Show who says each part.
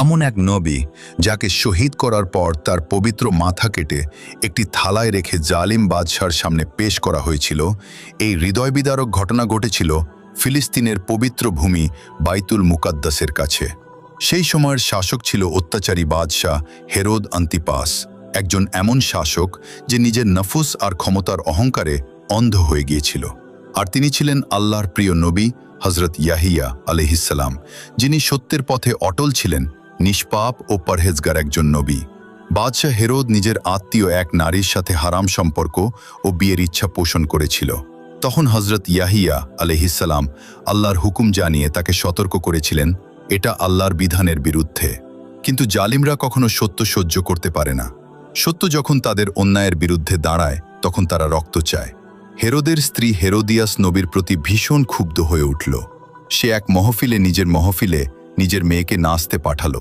Speaker 1: এমন এক নবী যাকে শহীদ করার পর তার পবিত্র মাথা কেটে একটি থালায় রেখে জালিম বাদশার সামনে পেশ করা হয়েছিল। এই হৃদয়বিদারক ঘটনা ঘটেছিল ফিলিস্তিনের পবিত্র ভূমি বাইতুল মুকাদ্দাসের কাছে। সেই সময়ের শাসক ছিল অত্যাচারী বাদশাহ হেরোদ আন্তিপাস, একজন এমন শাসক যে নিজের নফুস আর ক্ষমতার অহংকারে অন্ধ হয়ে গিয়েছিল। আর তিনি ছিলেন আল্লাহর প্রিয় নবী হজরত ইয়াহিয়া আলাইহিসসালাম, যিনি সত্যের পথে অটল ছিলেন, নিষ্পাপ ও পরহেজগার একজন নবী। বাদশাহ হেরোদ নিজের আত্মীয় এক নারীর সাথে হারাম সম্পর্ক ও বিয়ের ইচ্ছা পোষণ করেছিল। তখন হজরত ইয়াহিয়া আলাইহিসসালাম আল্লাহর হুকুম জানিয়ে তাকে সতর্ক করেছিলেন, এটা আল্লাহর বিধানের বিরুদ্ধে। কিন্তু জালিমরা কখনো সত্য সহ্য করতে পারে না। সত্য যখন তাদের অন্যায়ের বিরুদ্ধে দাঁড়ায় তখন তারা রক্ত চায়। হেরোদের স্ত্রী হেরোদিয়াস নবীর প্রতি ভীষণ ক্ষুব্ধ হয়ে উঠল। সে এক মহফিলে নিজের মেয়েকে নাচতে পাঠালো।